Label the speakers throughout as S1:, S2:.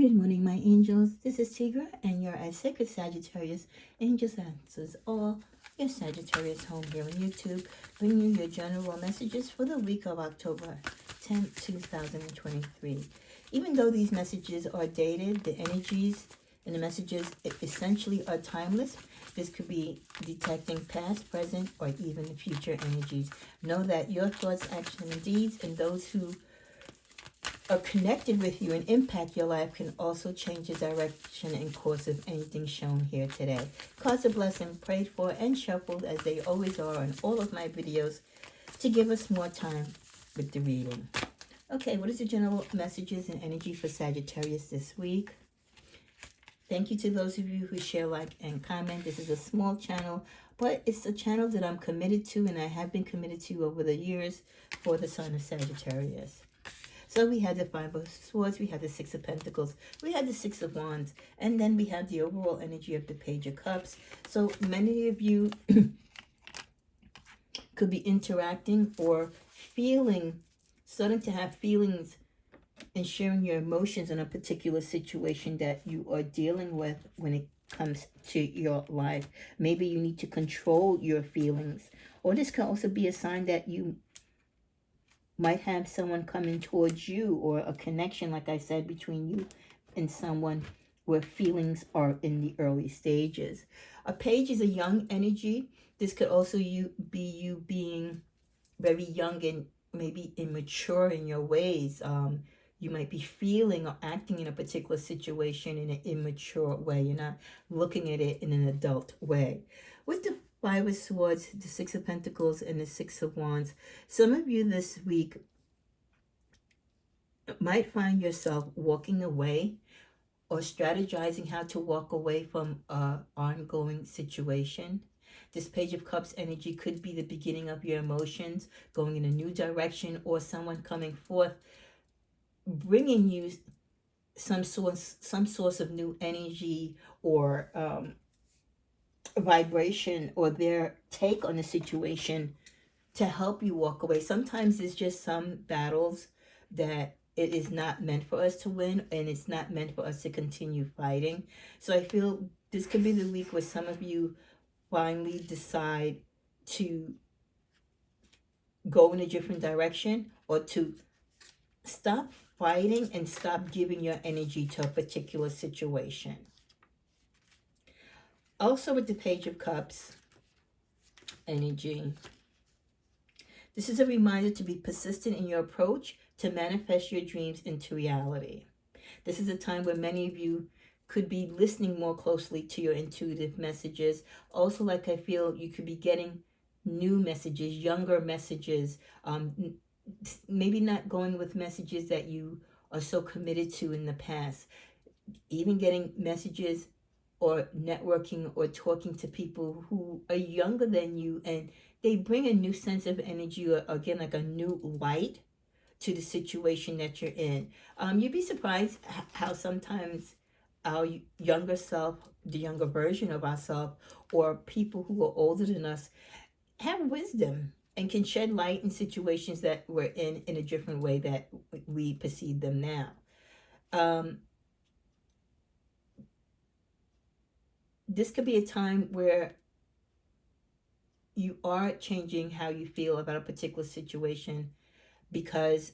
S1: Good morning, my angels. This is Tigra, and you're at Sacred Sagittarius. Angels answers all your Sagittarius home here on YouTube, bringing you your general messages for the week of October 10th, 2023. Even though these messages are dated, the energies and the messages essentially are timeless. This could be detecting past, present, or even future energies. Know that your thoughts, actions, and deeds, and those who are connected with you and impact your life can also change the direction and course of anything shown here today. Cards of blessing prayed for and shuffled as they always are on all of my videos to give us more time with the reading. Okay, what is the general messages and energy for Sagittarius this week? Thank you to those of you who share, like, and comment. This is a small channel, but it's a channel that I'm committed to and I have been committed to over the years for the sign of Sagittarius. So we had the Five of Swords, we had the Six of Pentacles, we had the Six of Wands, and then we had the overall energy of the Page of Cups. So many of you could be interacting or feeling, starting to have feelings and sharing your emotions in a particular situation that you are dealing with when it comes to your life. Maybe you need to control your feelings, or this can also be a sign that you might have someone coming towards you, or a connection, like I said, between you and someone where feelings are in the early stages. A page is a young energy. This could also be you being very young and maybe immature in your ways. You might be feeling or acting in a particular situation in an immature way. You're not looking at it in an adult way. With the Five of Swords, the Six of Pentacles, and the Six of Wands, some of you this week might find yourself walking away or strategizing how to walk away from an ongoing situation. This Page of Cups energy could be the beginning of your emotions going in a new direction, or someone coming forth bringing you some source of new energy or vibration, or their take on the situation to help you walk away. Sometimes it's just some battles that it is not meant for us to win, and it's not meant for us to continue fighting. So I feel this could be the week where some of you finally decide to go in a different direction, or to stop fighting and stop giving your energy to a particular situation. Also with the Page of Cups energy, this is a reminder to be persistent in your approach to manifest your dreams into reality. This is a time where many of you could be listening more closely to your intuitive messages. Also, like I feel you could be getting new messages, younger messages, maybe not going with messages that you are so committed to in the past. Even getting messages or networking or talking to people who are younger than you, and they bring a new sense of energy, or again, like a new light to the situation that you're in. You'd be surprised how sometimes our younger self, the younger version of ourselves, or people who are older than us, have wisdom and can shed light in situations that we're in a different way that we perceive them now. This could be a time where you are changing how you feel about a particular situation, because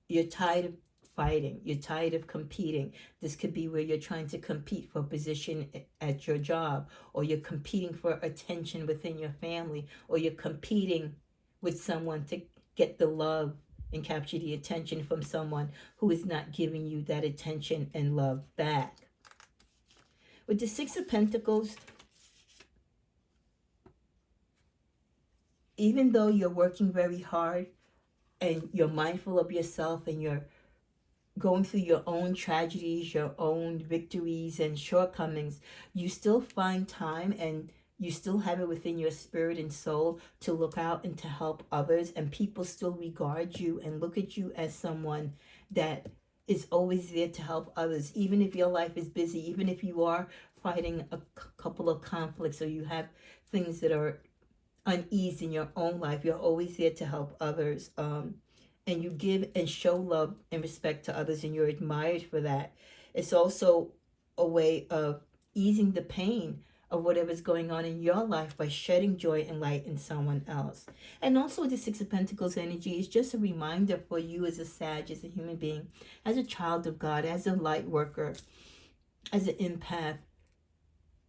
S1: you're tired of fighting, you're tired of competing. This could be where you're trying to compete for a position at your job, or you're competing for attention within your family, or you're competing with someone to get the love and capture the attention from someone who is not giving you that attention and love back. With the Six of Pentacles, even though you're working very hard and you're mindful of yourself, and you're going through your own tragedies, your own victories and shortcomings, you still find time, and you still have it within your spirit and soul to look out and to help others, and people still regard you and look at you as someone that is always there to help others. Even if your life is busy, even if you are fighting a couple of conflicts, or you have things that are unease in your own life, you're always there to help others. And you give and show love and respect to others, and you're admired for that. It's also a way of easing the pain of whatever's going on in your life by shedding joy and light in someone else. And also the Six of Pentacles energy is just a reminder for you as a Sag, as a human being, as a child of God, as a light worker, as an empath,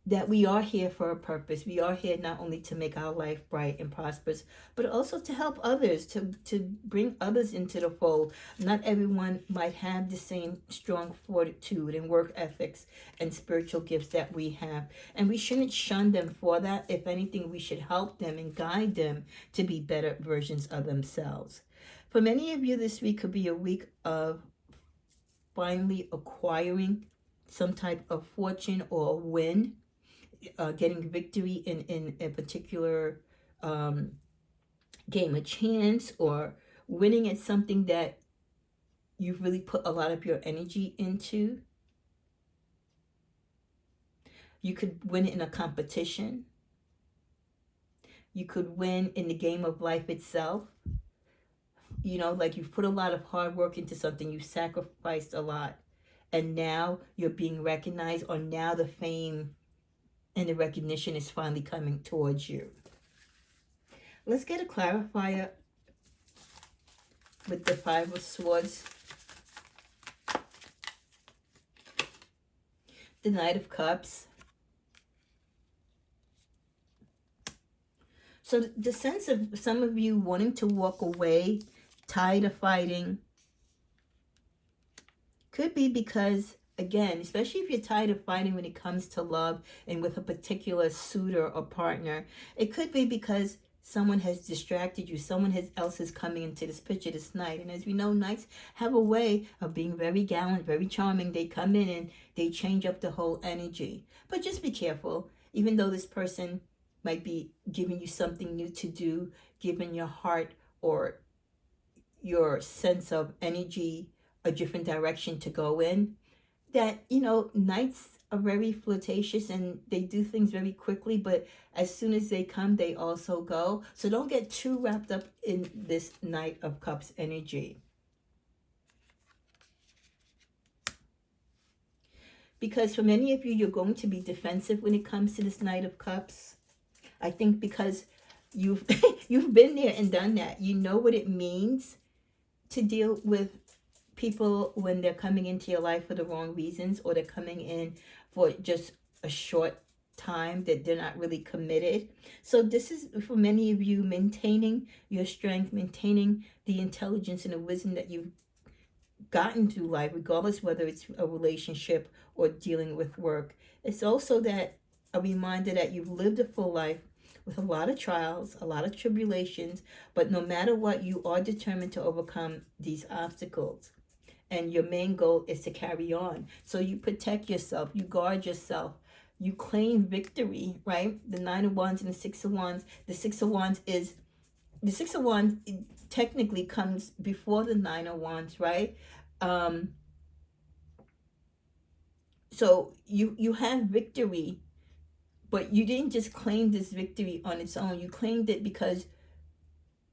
S1: that we are here for a purpose. We are here not only to make our life bright and prosperous, but also to help others, to bring others into the fold. Not everyone might have the same strong fortitude and work ethics and spiritual gifts that we have. And we shouldn't shun them for that. If anything, we should help them and guide them to be better versions of themselves. For many of you, this week could be a week of finally acquiring some type of fortune or win. Getting victory in a particular game of chance, or winning at something that you've really put a lot of your energy into. You could win in a competition. You could win in the game of life itself. You know, like you've put a lot of hard work into something, you've sacrificed a lot, and now you're being recognized, or now the fame and the recognition is finally coming towards you. Let's get a clarifier with the Five of Swords, the Knight of Cups. So the sense of some of you wanting to walk away, tired of fighting, could be because, again, especially if you're tired of fighting when it comes to love and with a particular suitor or partner, it could be because someone has distracted you. Someone else is coming into this picture this night. And as we know, knights have a way of being very gallant, very charming. They come in and they change up the whole energy. But just be careful. Even though this person might be giving you something new to do, giving your heart or your sense of energy a different direction to go in, that, you know, knights are very flirtatious and they do things very quickly, but as soon as they come, they also go. So don't get too wrapped up in this Knight of Cups energy. Because for many of you, you're going to be defensive when it comes to this Knight of Cups. I think because you've you've been there and done that. You know what it means to deal with people when they're coming into your life for the wrong reasons, or they're coming in for just a short time, that they're not really committed. So this is, for many of you, maintaining your strength, maintaining the intelligence and the wisdom that you've gotten through life, regardless whether it's a relationship or dealing with work. It's also that a reminder that you've lived a full life with a lot of trials, a lot of tribulations, but no matter what, you are determined to overcome these obstacles. And your main goal is to carry on. So you protect yourself, you guard yourself, you claim victory, right? The Nine of Wands and the Six of Wands. The Six of Wands technically comes before the Nine of Wands, right? So you have victory, but you didn't just claim this victory on its own. You claimed it because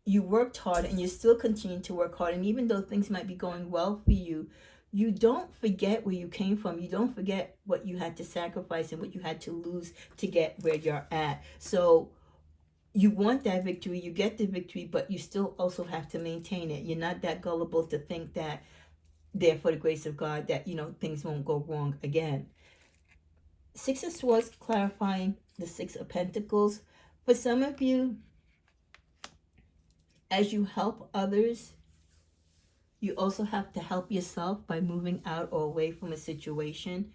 S1: you worked hard, and you're still continuing to work hard. And even though things might be going well for you, you don't forget where you came from. You don't forget what you had to sacrifice and what you had to lose to get where you're at. So you want that victory, you get the victory, but you still also have to maintain it. You're not that gullible to think that, there for the grace of God, that, you know, things won't go wrong again. Six of Swords clarifying the Six of Pentacles. For some of you, as you help others, you also have to help yourself by moving out or away from a situation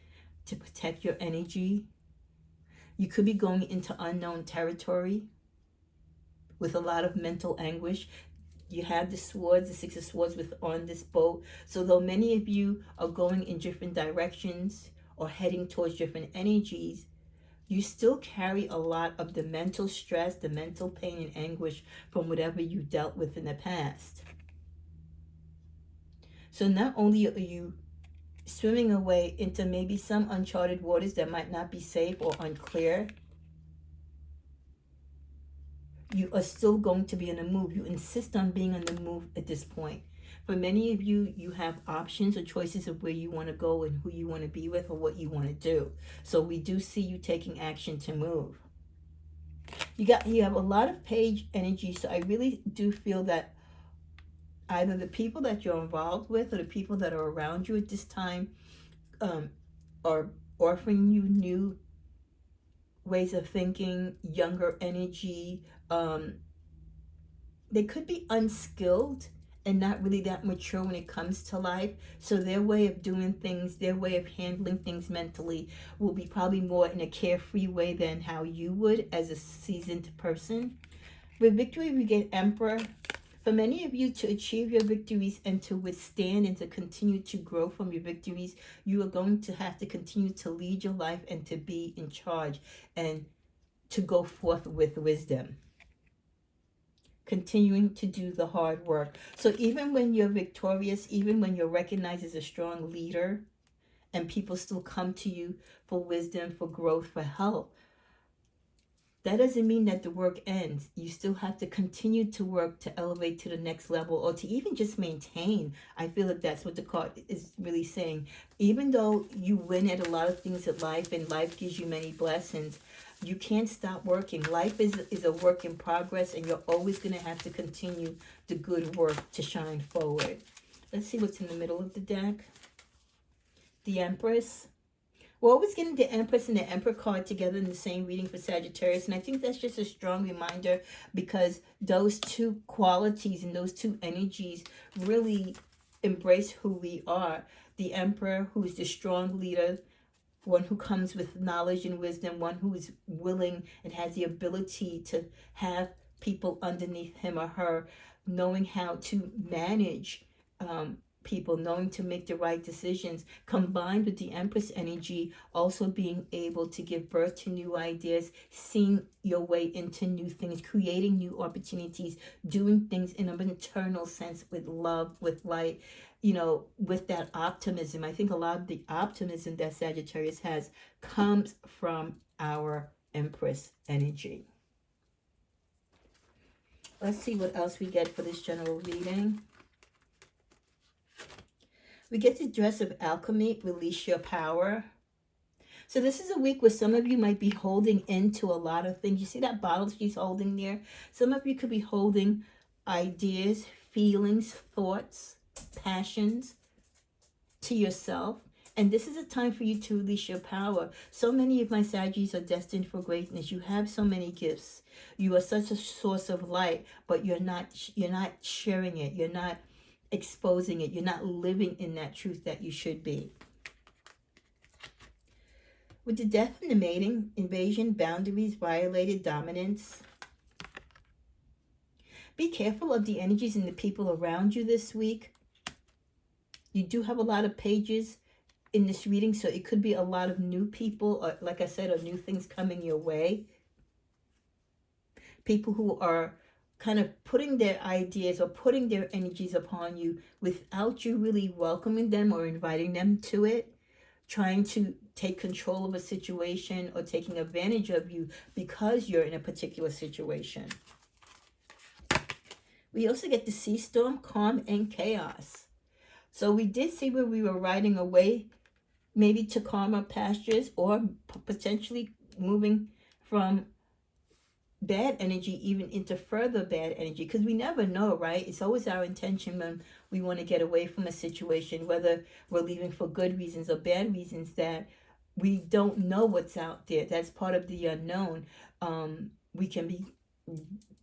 S1: to protect your energy. You could be going into unknown territory with a lot of mental anguish. You have the swords, the Six of Swords on this boat. So though many of you are going in different directions or heading towards different energies, you still carry a lot of the mental stress, the mental pain and anguish from whatever you dealt with in the past. So not only are you swimming away into maybe some uncharted waters that might not be safe or unclear, you are still going to be on the move. You insist on being on the move at this point. For many of you, you have options or choices of where you want to go and who you want to be with or what you want to do. So we do see you taking action to move. You have a lot of page energy, so I really do feel that either the people that you're involved with or the people that are around you at this time are offering you new ways of thinking, younger energy. They could be unskilled and not really that mature when it comes to life. So their way of doing things, their way of handling things mentally will be probably more in a carefree way than how you would as a seasoned person. With victory, we get Emperor. For many of you, to achieve your victories and to withstand and to continue to grow from your victories, you are going to have to continue to lead your life and to be in charge and to go forth with wisdom. Continuing to do the hard work. So even when you're victorious, even when you're recognized as a strong leader and people still come to you for wisdom, for growth, for help, that doesn't mean that the work ends. You still have to continue to work to elevate to the next level or to even just maintain. I feel like that's what the card is really saying. Even though you win at a lot of things in life and life gives you many blessings, you can't stop working. Life is a work in progress, and you're always going to have to continue the good work to shine forward. Let's see what's in the middle of the deck. The Empress. We're always getting the Empress and the Emperor card together in the same reading for Sagittarius. And I think that's just a strong reminder because those two qualities and those two energies really embrace who we are. The Emperor, who is the strong leader, one who comes with knowledge and wisdom, one who is willing and has the ability to have people underneath him or her, knowing how to manage people, knowing to make the right decisions, combined with the Empress energy, also being able to give birth to new ideas, seeing your way into new things, creating new opportunities, doing things in an internal sense with love, with light, with that optimism. I think a lot of the optimism that Sagittarius has comes from our Empress energy. Let's see what else we get for this general reading. We get the Dress of Alchemy, release your power. So this is a week where some of you might be holding into a lot of things. You see that bottle she's holding there? Some of you could be holding ideas, feelings, thoughts, passions to yourself. And this is a time for you to release your power. So many of my Saggies are destined for greatness. You have so many gifts. You are such a source of light, but you're not sharing it. You're not exposing it. You're not living in that truth that you should be. With the Death and the Mating, invasion, boundaries violated, dominance. Be careful of the energies and the people around you this week. You do have a lot of pages in this reading, so it could be a lot of new people, or like I said, or new things coming your way. People who are kind of putting their ideas or putting their energies upon you without you really welcoming them or inviting them to it, trying to take control of a situation or taking advantage of you because you're in a particular situation. We also get the Sea Storm, calm and chaos. So we did see where we were riding away, maybe to calmer pastures or potentially moving from bad energy even into further bad energy, because we never know, right? It's always our intention when we want to get away from a situation, whether we're leaving for good reasons or bad reasons, that we don't know what's out there. That's part of the unknown. We can be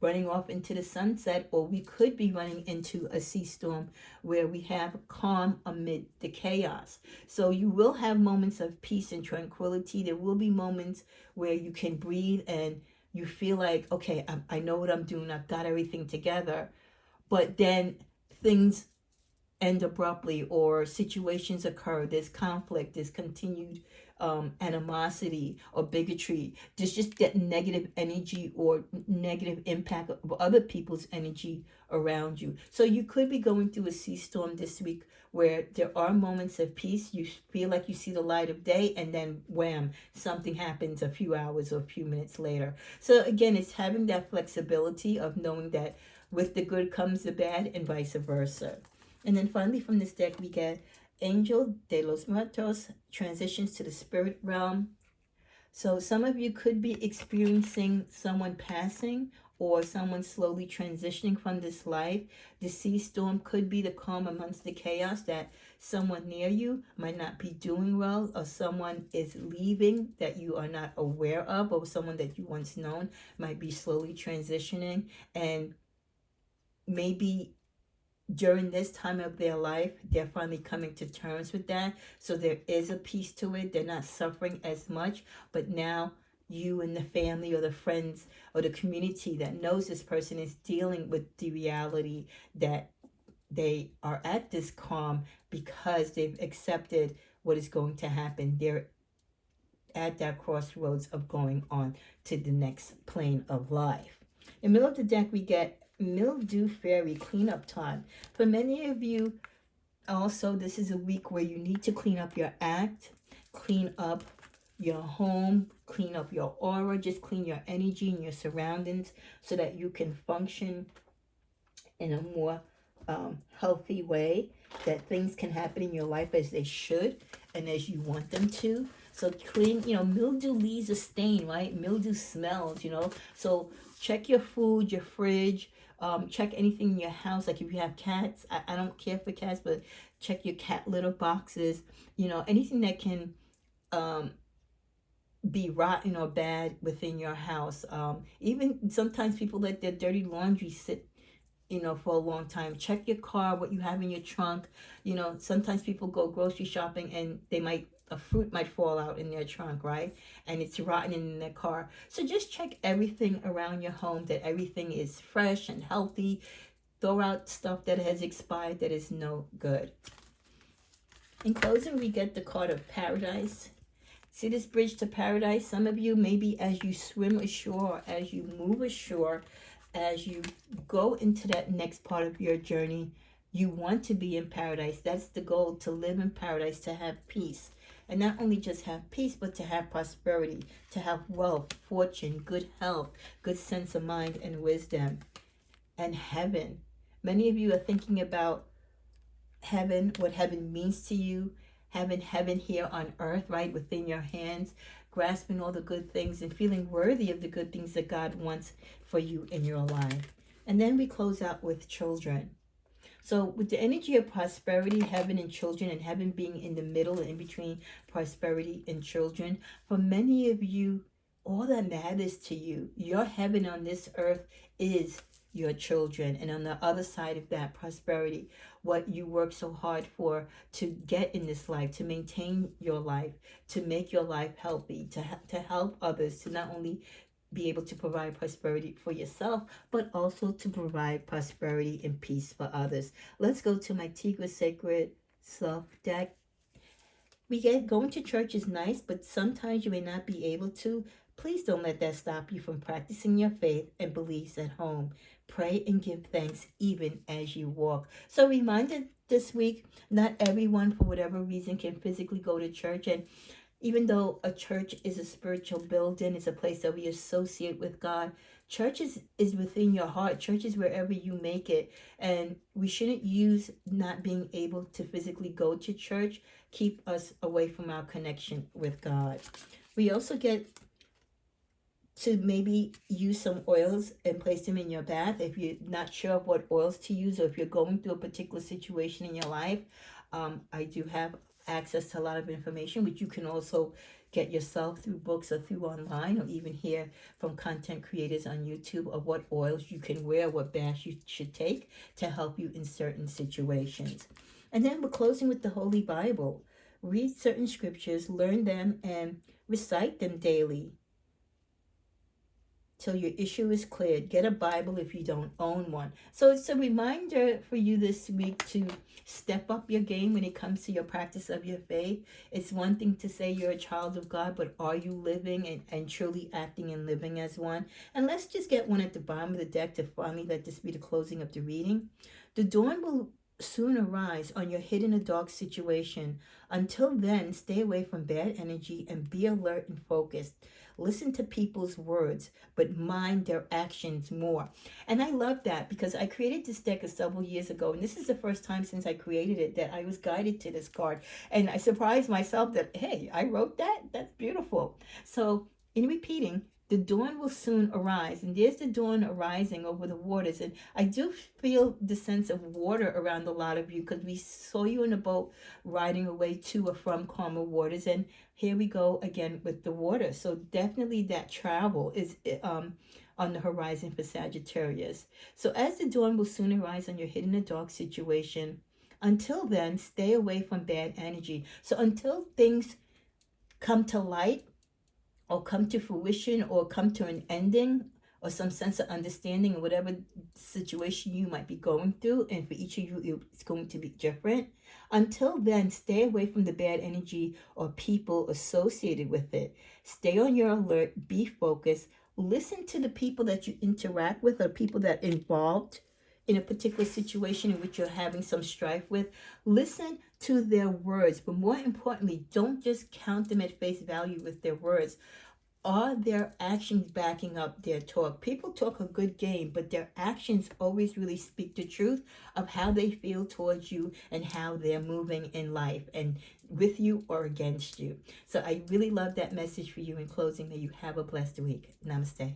S1: running off into the sunset, or we could be running into a sea storm where we have calm amid the chaos. So you will have moments of peace and tranquility. There will be moments where you can breathe and you feel like, okay, I know what I'm doing. I've got everything together. But then things end abruptly, or situations occur. There's conflict. There's continued animosity or bigotry. There's just that negative energy or negative impact of other people's energy around you. So you could be going through a sea storm this week where there are moments of peace. You feel like you see the light of day, and then wham, something happens a few hours or a few minutes later. So again, it's having that flexibility of knowing that with the good comes the bad and vice versa. And then finally from this deck, we get Angel de los Muertos transitions to the spirit realm. So some of you could be experiencing someone passing or someone slowly transitioning from this life. The sea storm could be the calm amongst the chaos, that someone near you might not be doing well, or someone is leaving that you are not aware of, or someone that you once known might be slowly transitioning. And maybe during this time of their life, they're finally coming to terms with that. So there is a piece to it. They're not suffering as much, but now you and the family or the friends or the community that knows this person is dealing with the reality that they are at this calm because they've accepted what is going to happen. They're at that crossroads of going on to the next plane of life. In the middle of the deck, we get Mildew Fairy cleanup time. For many of you, also, this is a week where you need to clean up your act, clean up your home, clean up your aura, just clean your energy and your surroundings so that you can function in a more healthy way, that things can happen in your life as they should and as you want them to. So clean, mildew leaves a stain, right? Mildew smells, So check your food, your fridge, check anything in your house. Like if you have cats, I don't care for cats, but check your cat litter boxes, anything that can be rotten or bad within your house. Even sometimes people let their dirty laundry sit for a long time. Check your car, what you have in your trunk. Sometimes people go grocery shopping and a fruit might fall out in their trunk, right? And it's rotten in their car. So just check everything around your home, that everything is fresh and healthy. Throw out stuff that has expired that is no good. In closing, we get the card of Paradise. See this bridge to paradise? Some of you, maybe as you swim ashore, as you move ashore, as you go into that next part of your journey, you want to be in paradise. That's the goal, to live in paradise, to have peace. And not only just have peace, but to have prosperity, to have wealth, fortune, good health, good sense of mind and wisdom, and heaven. Many of you are thinking about heaven, what heaven means to you, having heaven here on earth, right, within your hands, grasping all the good things and feeling worthy of the good things that God wants for you in your life. And then we close out with children. So with the energy of prosperity, heaven and children, and heaven being in the middle and in between prosperity and children, for many of you, all that matters to you, your heaven on this earth is your children. And on the other side of that, prosperity, what you work so hard for to get in this life, to maintain your life, to make your life healthy, to help others, to not only be able to provide prosperity for yourself, but also to provide prosperity and peace for others. Let's go to my Tigra Sacred Self deck. Going to church is nice, but sometimes you may not be able to. Please don't let that stop you from practicing your faith and beliefs at home. Pray and give thanks even as you walk. So reminded this week, not everyone for whatever reason can physically go to church, and even though a church is a spiritual building, it's a place that we associate with God, church is within your heart. Church is wherever you make it. And we shouldn't use not being able to physically go to church keep us away from our connection with God. We also get to maybe use some oils and place them in your bath if you're not sure of what oils to use, or if you're going through a particular situation in your life. I do have access to a lot of information, which you can also get yourself through books or through online, or even hear from content creators on YouTube of what oils you can wear, what baths you should take to help you in certain situations. And then we're closing with the Holy Bible. Read certain scriptures, learn them, and recite them daily till your issue is cleared. Get a Bible if you don't own one. So it's a reminder for you this week to step up your game when it comes to your practice of your faith. It's one thing to say you're a child of God, but are you living and truly acting and living as one? And let's just get one at the bottom of the deck to finally let this be the closing of the reading. The dawn will soon arise on your hidden or dark situation. Until then, stay away from bad energy and be alert and focused. Listen to people's words, but mind their actions more. And I love that because I created this deck several years ago, and this is the first time since I created it that I was guided to this card. And I surprised myself that, hey, I wrote that? That's beautiful. So, in repeating, the dawn will soon arise, and there's the dawn arising over the waters. And I do feel the sense of water around a lot of you because we saw you in a boat riding away to or from calmer waters. And here we go again with the water. So definitely that travel is on the horizon for Sagittarius. So as the dawn will soon arise on your hidden or dark situation, until then, stay away from bad energy. So until things come to light, or come to fruition, or come to an ending, or some sense of understanding, or whatever situation you might be going through, and for each of you it's going to be different. Until then, stay away from the bad energy or people associated with it. Stay on your alert, be focused, listen to the people that you interact with, or people that are involved in a particular situation in which you're having some strife with. Listen to their words, but more importantly, don't just count them at face value with their words. Are their actions backing up their talk? People talk a good game, but their actions always really speak the truth of how they feel towards you and how they're moving in life, and with you or against you. So I really love that message for you. In closing, may you have a blessed week. Namaste.